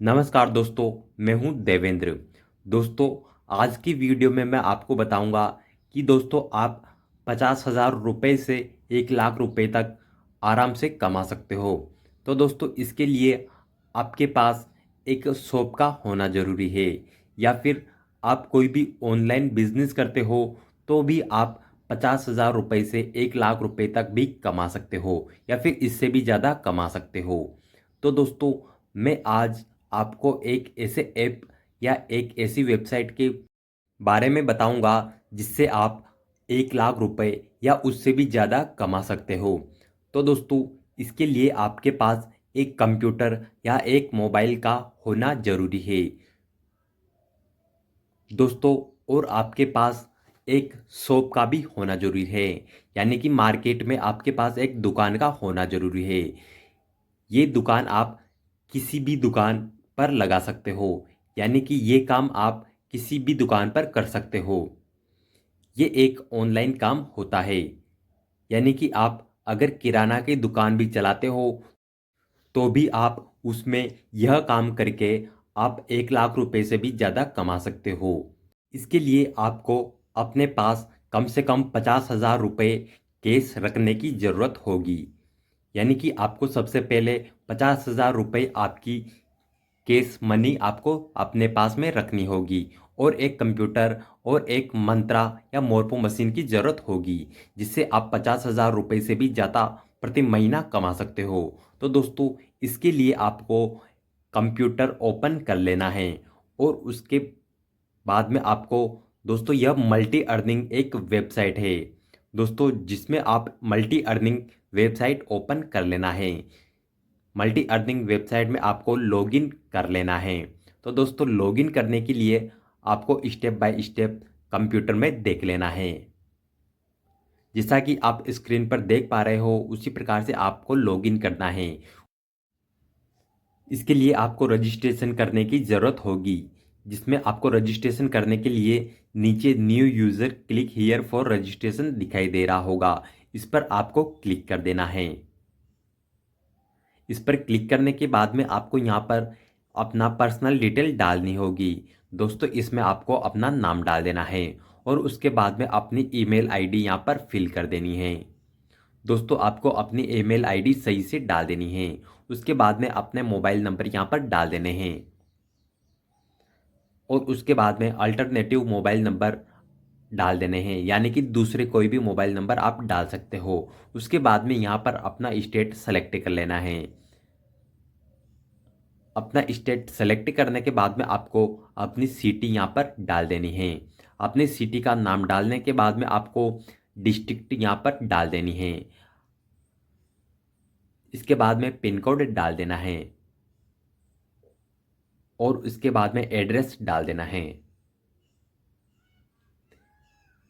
नमस्कार दोस्तों, मैं हूं देवेंद्र। दोस्तों, आज की वीडियो में मैं आपको बताऊंगा कि दोस्तों आप 50,000 रुपये से 1 लाख रुपए तक आराम से कमा सकते हो। तो दोस्तों, इसके लिए आपके पास एक शॉप का होना ज़रूरी है, या फिर आप कोई भी ऑनलाइन बिजनेस करते हो तो भी आप 50,000 रुपये से 1 लाख रुपए तक भी कमा सकते हो, या फिर इससे भी ज़्यादा कमा सकते हो। तो दोस्तों, मैं आज आपको एक ऐसे ऐप या एक ऐसी वेबसाइट के बारे में बताऊंगा जिससे आप 1 लाख रुपए या उससे भी ज़्यादा कमा सकते हो। तो दोस्तों, इसके लिए आपके पास एक कंप्यूटर या एक मोबाइल का होना ज़रूरी है दोस्तों। और आपके पास एक शॉप का भी होना ज़रूरी है, यानी कि मार्केट में आपके पास एक दुकान का होना ज़रूरी है। ये दुकान आप किसी भी दुकान पर लगा सकते हो, यानी कि ये काम आप किसी भी दुकान पर कर सकते हो। ये एक ऑनलाइन काम होता है, यानी कि आप अगर किराना की दुकान भी चलाते हो तो भी आप उसमें यह काम करके आप 1 लाख रुपए से भी ज़्यादा कमा सकते हो। इसके लिए आपको अपने पास कम से कम 50,000 रुपये कैश रखने की ज़रूरत होगी। यानी कि आपको सबसे पहले 50,000 रुपये आपकी कैश मनी आपको अपने पास में रखनी होगी, और एक कंप्यूटर और एक मंत्रा या मोरपो मशीन की ज़रूरत होगी, जिससे आप 50,000 रुपये से भी ज़्यादा प्रति महीना कमा सकते हो। तो दोस्तों, इसके लिए आपको कंप्यूटर ओपन कर लेना है, और उसके बाद में आपको दोस्तों यह मल्टी अर्निंग एक वेबसाइट है दोस्तों, जिसमें आप मल्टी अर्निंग वेबसाइट ओपन कर लेना है। मल्टी अर्निंग वेबसाइट में आपको लॉगिन कर लेना है। तो दोस्तों, लॉगिन करने के लिए आपको स्टेप बाय स्टेप कंप्यूटर में देख लेना है। जैसा कि आप स्क्रीन पर देख पा रहे हो, उसी प्रकार से आपको लॉगिन करना है। इसके लिए आपको रजिस्ट्रेशन करने की ज़रूरत होगी, जिसमें आपको रजिस्ट्रेशन करने के लिए नीचे new user click here for registration दिखाई दे रहा होगा। इस पर आपको क्लिक कर देना है। इस पर क्लिक करने के बाद में आपको यहाँ पर अपना पर्सनल डिटेल डालनी होगी दोस्तों। इसमें आपको अपना नाम डाल देना है, और उसके बाद में अपनी ईमेल आईडी यहाँ पर फिल कर देनी है दोस्तों। आपको अपनी ईमेल आईडी सही से डाल देनी है। उसके बाद में अपने मोबाइल नंबर यहाँ पर डाल देने हैं, और उसके बाद में अल्टरनेटिव मोबाइल नंबर डाल देने हैं, यानी कि दूसरे कोई भी मोबाइल नंबर आप डाल सकते हो। उसके बाद में यहाँ पर अपना स्टेट सेलेक्ट कर लेना है। अपना स्टेट सेलेक्ट करने के बाद में आपको अपनी सिटी यहाँ पर डाल देनी है। अपनी सिटी का नाम डालने के बाद में आपको डिस्ट्रिक्ट यहाँ पर डाल देनी है। इसके बाद में पिन कोड डाल देना है, और उसके बाद में एड्रेस डाल देना है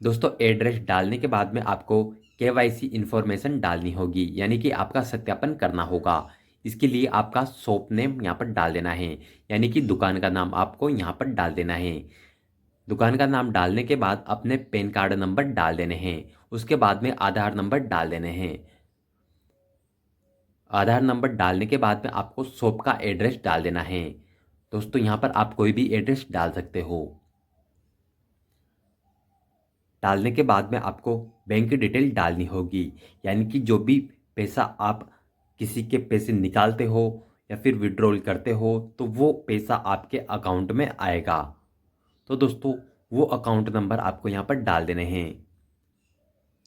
दोस्तों। एड्रेस डालने के बाद में आपको केवाईसी इंफॉर्मेशन डालनी होगी, यानी कि आपका सत्यापन करना होगा। इसके लिए आपका शॉप नेम यहाँ पर डाल देना है, यानी कि दुकान का नाम आपको यहाँ पर डाल देना है। दुकान का नाम डालने के बाद अपने पैन कार्ड नंबर डाल देने हैं। उसके बाद में आधार नंबर डाल देने हैं। आधार नंबर डालने के बाद में आपको शॉप का एड्रेस डाल देना है दोस्तों। यहाँ पर आप कोई भी एड्रेस डाल सकते हो। डालने के बाद में आपको बैंक डिटेल डालनी होगी, यानी कि जो भी पैसा आप किसी के पैसे निकालते हो या फिर विड्रॉल करते हो, तो वो पैसा आपके अकाउंट में आएगा। तो दोस्तों, वो अकाउंट नंबर आपको यहाँ पर डाल देने हैं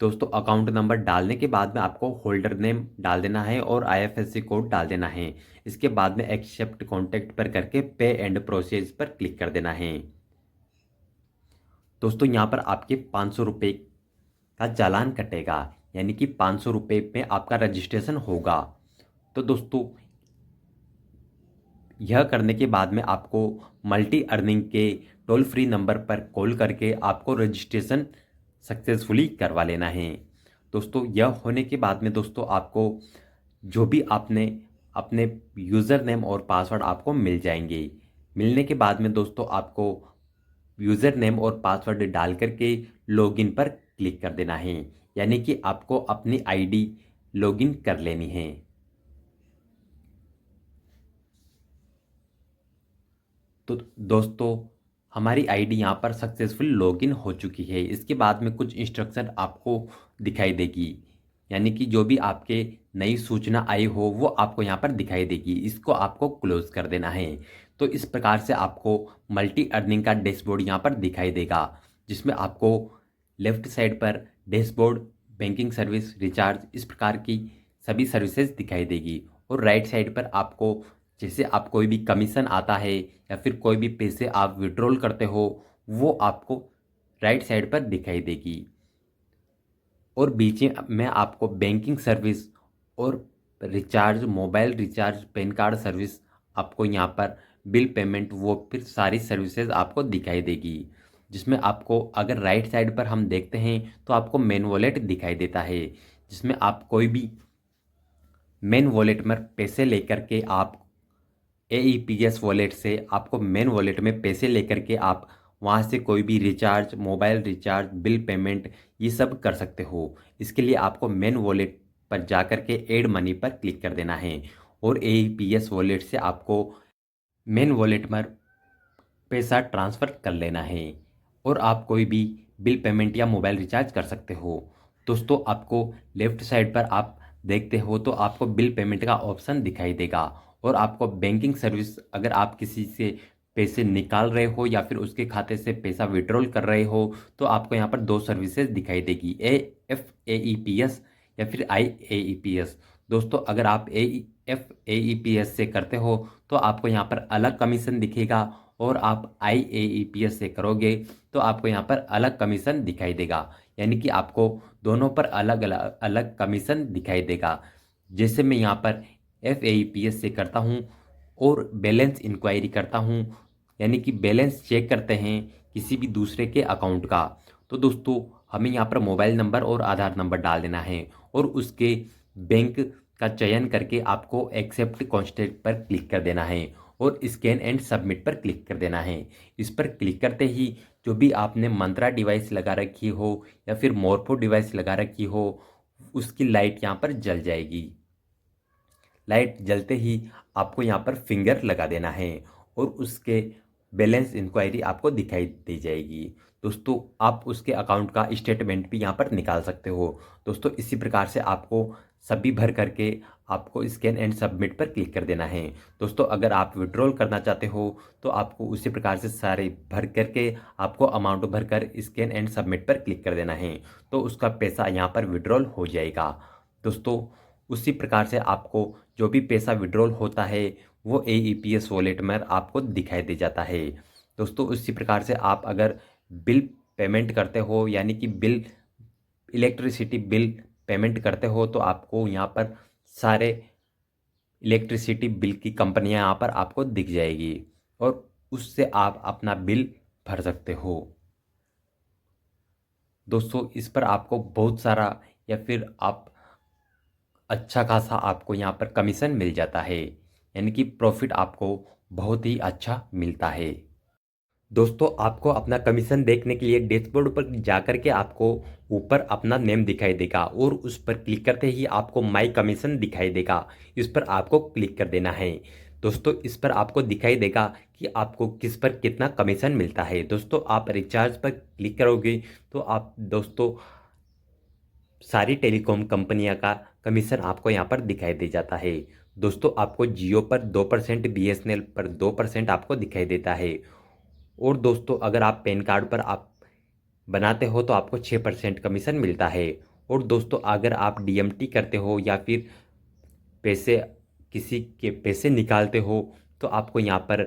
दोस्तों। अकाउंट नंबर डालने के बाद में आपको होल्डर नेम डाल देना है, और आईएफएससी कोड डाल देना है। इसके बाद में एक्सेप्ट कॉन्टैक्ट पर करके पे एंड प्रोसेस पर क्लिक कर देना है दोस्तों। यहाँ पर आपके 500 रुपये का चालान कटेगा, यानी कि 500 रुपये में आपका रजिस्ट्रेशन होगा। तो दोस्तों, यह करने के बाद में आपको मल्टी अर्निंग के टोल फ्री नंबर पर कॉल करके आपको रजिस्ट्रेशन सक्सेसफुली करवा लेना है दोस्तों। यह होने के बाद में दोस्तों, आपको जो भी आपने अपने यूज़र नेम और पासवर्ड आपको मिल जाएंगे। मिलने के बाद में दोस्तों, आपको यूज़र नेम और पासवर्ड डाल करके लॉगिन पर क्लिक कर देना है, यानी कि आपको अपनी आईडी लॉगिन कर लेनी है। तो दोस्तों, हमारी आईडी यहाँ पर सक्सेसफुल लॉगिन हो चुकी है। इसके बाद में कुछ इंस्ट्रक्शन आपको दिखाई देगी, यानी कि जो भी आपके नई सूचना आई हो वो आपको यहाँ पर दिखाई देगी। इसको आपको क्लोज कर देना है। तो इस प्रकार से आपको मल्टी अर्निंग का डैशबोर्ड यहाँ पर दिखाई देगा, जिसमें आपको लेफ्ट साइड पर डैशबोर्ड, बैंकिंग सर्विस, रिचार्ज, इस प्रकार की सभी सर्विसेज दिखाई देगी। और राइट साइड पर आपको जैसे आप कोई भी कमीशन आता है या फिर कोई भी पैसे आप विड्रॉल करते हो वो आपको राइट साइड पर दिखाई देगी। और बीच में आपको बैंकिंग सर्विस और recharge, mobile recharge, pan card service, आपको यहाँ पर बिल पेमेंट, वो फिर सारी सर्विसेज आपको दिखाई देगी। जिसमें आपको अगर राइट साइड पर हम देखते हैं तो आपको मेन वॉलेट दिखाई देता है, जिसमें आप कोई भी मेन वॉलेट में पैसे लेकर के आप AEPS वॉलेट से आपको मेन वॉलेट में पैसे लेकर के आप वहाँ से कोई भी recharge, mobile recharge, bill payment, ये सब कर सकते हो। इसके लिए आपको मेन वॉलेट पर जा कर के ऐड मनी पर क्लिक कर देना है और AEPS वॉलेट से आपको मेन वॉलेट में पैसा ट्रांसफ़र कर लेना है और आप कोई भी बिल पेमेंट या मोबाइल रिचार्ज कर सकते हो। दोस्तों, आपको लेफ़्ट साइड पर आप देखते हो तो आपको बिल पेमेंट का ऑप्शन दिखाई देगा और आपको बैंकिंग सर्विस, अगर आप किसी से पैसे निकाल रहे हो या फिर उसके खाते से पैसा विड्रॉल कर रहे हो तो आपको यहाँ पर दो सर्विसेज दिखाई देगी, AFAEPS या फिर IAEPS। दोस्तों, अगर आप AFAEPS से करते हो तो आपको यहाँ पर अलग कमीशन दिखेगा और आप IAEPS से करोगे तो आपको यहाँ पर अलग कमीशन दिखाई देगा, यानी कि आपको दोनों पर अलग अलग अलग कमीशन दिखाई देगा। जैसे मैं यहाँ पर FAEPS से करता हूँ और बैलेंस इंक्वायरी करता हूँ, यानी कि बैलेंस चेक करते हैं किसी भी दूसरे के अकाउंट का, तो दोस्तों हमें यहाँ पर मोबाइल नंबर और आधार नंबर डाल देना है और उसके बैंक का चयन करके आपको एक्सेप्ट कॉन्स्टेंट पर क्लिक कर देना है और स्कैन एंड सबमिट पर क्लिक कर देना है। इस पर क्लिक करते ही जो भी आपने मंत्रा डिवाइस लगा रखी हो या फिर मोरफो डिवाइस लगा रखी हो उसकी लाइट यहाँ पर जल जाएगी। लाइट जलते ही आपको यहाँ पर फिंगर लगा देना है और उसके बैलेंस इंक्वायरी आपको दिखाई दे जाएगी। दोस्तों, आप उसके अकाउंट का स्टेटमेंट भी यहाँ पर निकाल सकते हो। दोस्तों, इसी प्रकार से आपको सभी भर करके आपको स्कैन एंड सबमिट पर क्लिक कर देना है। दोस्तों, अगर आप विड्रॉल करना चाहते हो तो आपको उसी प्रकार से सारे भर करके आपको अमाउंट भरकर स्कैन एंड सबमिट पर क्लिक कर देना है, तो उसका पैसा यहाँ पर विड्रॉल हो जाएगा। दोस्तों, उसी प्रकार से आपको जो भी पैसा विड्रॉल होता है वो AEPS वॉलेट में आपको दिखाई दे जाता है। दोस्तों, उसी प्रकार से आप अगर बिल पेमेंट करते हो, यानी कि बिल, इलेक्ट्रिसिटी बिल पेमेंट करते हो तो आपको यहाँ पर सारे इलेक्ट्रिसिटी बिल की कंपनियाँ यहाँ पर आपको दिख जाएगी और उससे आप अपना बिल भर सकते हो। दोस्तों, इस पर आपको बहुत सारा या फिर आप अच्छा खासा आपको यहाँ पर कमीशन मिल जाता है, यानी कि प्रॉफिट आपको बहुत ही अच्छा मिलता है। दोस्तों, आपको अपना कमीशन देखने के लिए डैशबोर्ड पर जाकर के आपको ऊपर अपना नेम दिखाई देगा और उस पर क्लिक करते ही आपको माई कमीशन दिखाई देगा। इस पर आपको क्लिक कर देना है। दोस्तों, इस पर आपको दिखाई देगा कि आपको किस पर कितना कमीशन मिलता है। दोस्तों, आप रिचार्ज पर क्लिक करोगे तो आप दोस्तों सारी टेलीकॉम कंपनियां का कमीशन आपको यहाँ पर दिखाई दे जाता है। दोस्तों, आपको जियो पर 2%, BSNL पर 2% आपको दिखाई देता है। और दोस्तों, अगर आप पैन कार्ड पर आप बनाते हो तो आपको 6% कमीशन मिलता है। और दोस्तों, अगर आप DMT करते हो या फिर पैसे किसी के पैसे निकालते हो तो आपको यहाँ पर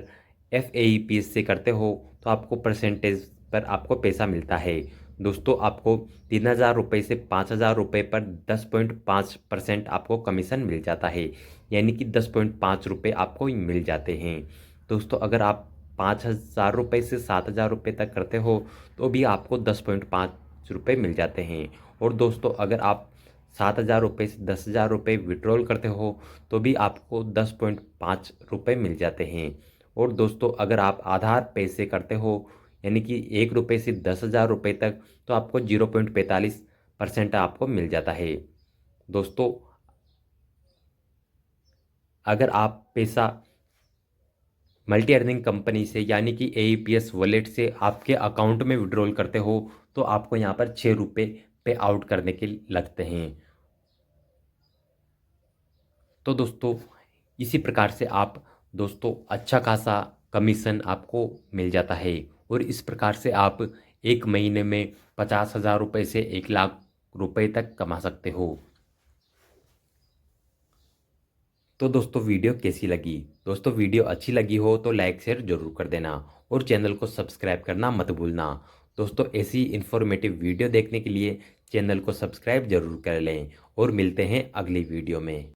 FAEPS से करते हो तो आपको परसेंटेज पर आपको पैसा मिलता है। दोस्तों, आपको 3,000 रुपये से 5,000 रुपये पर 10.5% आपको कमीशन मिल जाता है, यानी कि 10.5 रुपये आपको मिल जाते हैं। दोस्तों, अगर आप 5,000 रुपये से 7,000 रुपये तक करते हो तो भी आपको 10.5 रुपये मिल जाते हैं। और दोस्तों, अगर आप 7,000 रुपये से 10,000 रुपये विड्रॉल करते हो तो भी आपको 10.5 रुपये मिल जाते हैं। और दोस्तों, अगर आप आधार पैसे करते हो, यानी कि 1 रुपये से 10,000 रुपये तक, तो आपको 0.45% आपको मिल जाता है। दोस्तों, अगर आप पैसा मल्टी अर्निंग कंपनी से यानी कि एईपीएस वॉलेट से आपके अकाउंट में विड्रॉल करते हो तो आपको यहाँ पर 6 रुपये पे आउट करने के लगते हैं। तो दोस्तों इसी प्रकार से आप दोस्तों अच्छा खासा कमीशन आपको मिल जाता है और इस प्रकार से आप एक महीने में 50,000 रुपये से 1 लाख रुपये तक कमा सकते हो। तो दोस्तों वीडियो कैसी लगी? दोस्तों वीडियो अच्छी लगी हो तो लाइक शेयर जरूर कर देना और चैनल को सब्सक्राइब करना मत भूलना। दोस्तों ऐसी इन्फॉर्मेटिव वीडियो देखने के लिए चैनल को सब्सक्राइब जरूर कर लें और मिलते हैं अगली वीडियो में।